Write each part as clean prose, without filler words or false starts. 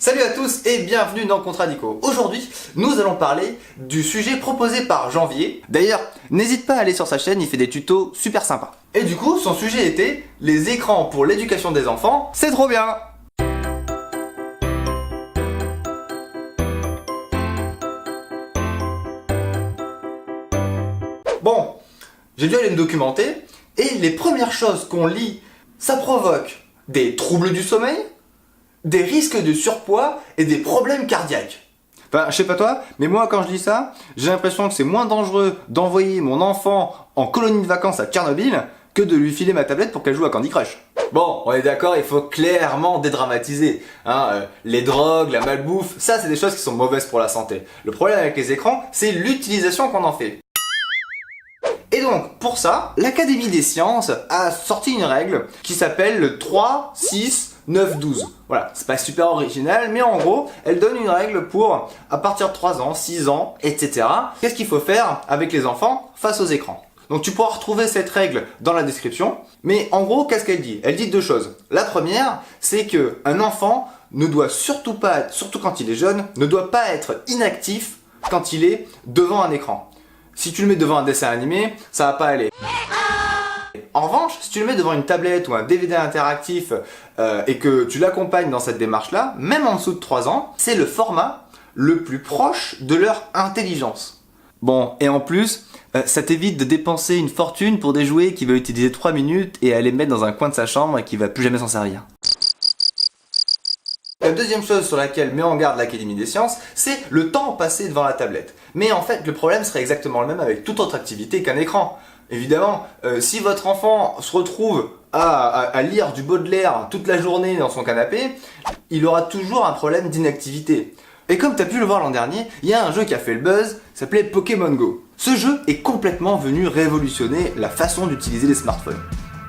Salut à tous et bienvenue dans Contradico. Aujourd'hui, nous allons parler du sujet proposé par Janvier. D'ailleurs, n'hésite pas à aller sur sa chaîne, il fait des tutos super sympas. Et du coup, son sujet était les écrans pour l'éducation des enfants, c'est trop bien. Bon, j'ai dû aller me documenter et les premières choses qu'on lit, ça provoque des troubles du sommeil, des risques de surpoids et des problèmes cardiaques. Enfin, je sais pas toi, mais moi quand je dis ça, j'ai l'impression que c'est moins dangereux d'envoyer mon enfant en colonie de vacances à Tchernobyl que de lui filer ma tablette pour qu'elle joue à Candy Crush. Bon, on est d'accord, il faut clairement dédramatiser. Les drogues, la malbouffe, ça c'est des choses qui sont mauvaises pour la santé. Le problème avec les écrans, c'est l'utilisation qu'on en fait. Et donc, pour ça, l'Académie des sciences a sorti une règle qui s'appelle le 3, 6, 9, 12. Voilà, c'est pas super original, mais en gros, elle donne une règle pour, à partir de 3 ans, 6 ans, etc. Qu'est-ce qu'il faut faire avec les enfants face aux écrans? Donc tu pourras retrouver cette règle dans la description, mais en gros, qu'est-ce qu'elle dit? Elle dit deux choses. La première, c'est qu'un enfant ne doit surtout pas, surtout quand il est jeune, ne doit pas être inactif quand il est devant un écran. Si tu le mets devant un dessin animé, ça va pas aller. En revanche, si tu le mets devant une tablette ou un DVD interactif et que tu l'accompagnes dans cette démarche-là, même en dessous de 3 ans, c'est le format le plus proche de leur intelligence. Bon, et en plus, ça t'évite de dépenser une fortune pour des jouets qu'il va utiliser 3 minutes et à les mettre dans un coin de sa chambre et qu'il va plus jamais s'en servir. La deuxième chose sur laquelle met en garde l'Académie des sciences, c'est le temps passé devant la tablette. Mais en fait, le problème serait exactement le même avec toute autre activité qu'un écran. Évidemment, si votre enfant se retrouve à lire du Baudelaire toute la journée dans son canapé, il aura toujours un problème d'inactivité. Et comme tu as pu le voir l'an dernier, il y a un jeu qui a fait le buzz, s'appelait Pokémon Go. Ce jeu est complètement venu révolutionner la façon d'utiliser les smartphones.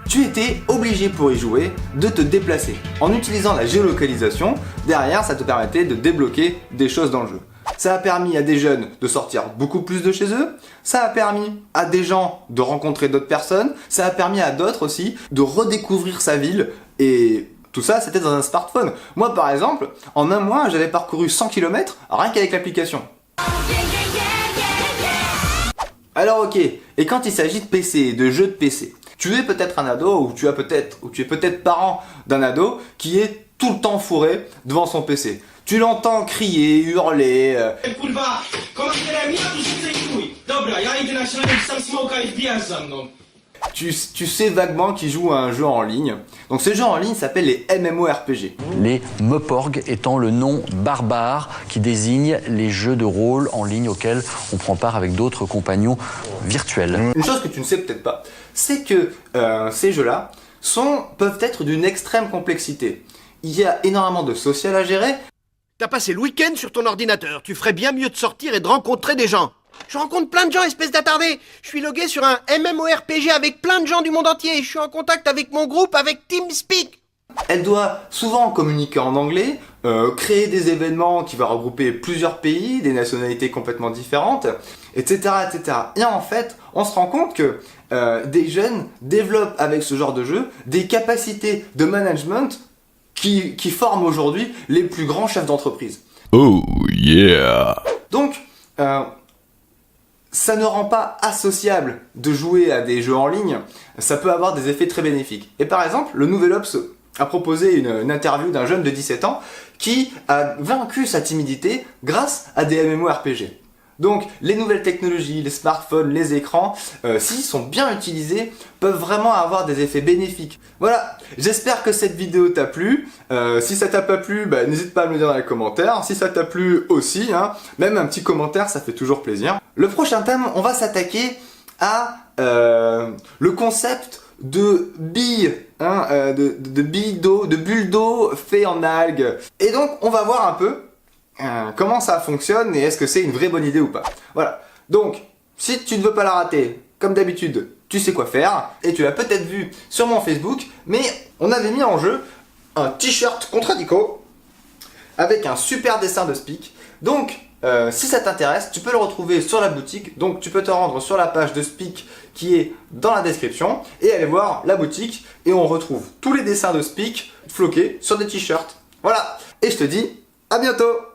Tu étais obligé pour y jouer de te déplacer. En utilisant la géolocalisation, derrière ça te permettait de débloquer des choses dans le jeu. Ça a permis à des jeunes de sortir beaucoup plus de chez eux, ça a permis à des gens de rencontrer d'autres personnes, ça a permis à d'autres aussi de redécouvrir sa ville et tout ça c'était dans un smartphone. Moi par exemple, en un mois j'avais parcouru 100 km rien qu'avec l'application. Alors ok, et quand il s'agit de PC, de jeux de PC, tu es peut-être un ado ou tu es peut-être parent d'un ado qui est tout le temps fourré devant son PC. Tu l'entends crier, hurler. Tu sais vaguement qu'il joue à un jeu en ligne. Donc ces jeux en ligne s'appellent les MMORPG. Les MMORPG étant le nom barbare qui désigne les jeux de rôle en ligne auxquels on prend part avec d'autres compagnons virtuels. Une chose que tu ne sais peut-être pas, c'est que ces jeux-là peuvent être d'une extrême complexité. Il y a énormément de social à gérer. T'as passé le week-end sur ton ordinateur, tu ferais bien mieux de sortir et de rencontrer des gens. Je rencontre plein de gens, espèce d'attardé. Je suis logué sur un MMORPG avec plein de gens du monde entier. Je suis en contact avec mon groupe, avec TeamSpeak. Elle doit souvent communiquer en anglais, créer des événements qui vont regrouper plusieurs pays, des nationalités complètement différentes, etc., etc. Et en fait, on se rend compte que des jeunes développent avec ce genre de jeu des capacités de management qui forment aujourd'hui les plus grands chefs d'entreprise. Oh yeah! Donc, ça ne rend pas associable de jouer à des jeux en ligne, ça peut avoir des effets très bénéfiques. Et par exemple, le Nouvel Obs a proposé une interview d'un jeune de 17 ans qui a vaincu sa timidité grâce à des MMORPG. Donc les nouvelles technologies, les smartphones, les écrans, s'ils sont bien utilisés, peuvent vraiment avoir des effets bénéfiques. Voilà, j'espère que cette vidéo t'a plu. Si ça t'a pas plu, n'hésite pas à me le dire dans les commentaires. Si ça t'a plu aussi, même un petit commentaire, ça fait toujours plaisir. Le prochain thème, on va s'attaquer à le concept de billes, de billes d'eau, de bulles d'eau fait en algues. Et donc on va voir un peu comment ça fonctionne et est-ce que c'est une vraie bonne idée ou pas. Voilà, donc si tu ne veux pas la rater, comme d'habitude, tu sais quoi faire, et tu l'as peut-être vu sur mon Facebook, mais on avait mis en jeu un t-shirt Contradico avec un super dessin de Speak. Donc si ça t'intéresse, tu peux le retrouver sur la boutique, donc tu peux te rendre sur la page de Speak qui est dans la description et aller voir la boutique et on retrouve tous les dessins de Speak floqués sur des t-shirts. Voilà, et je te dis À bientôt.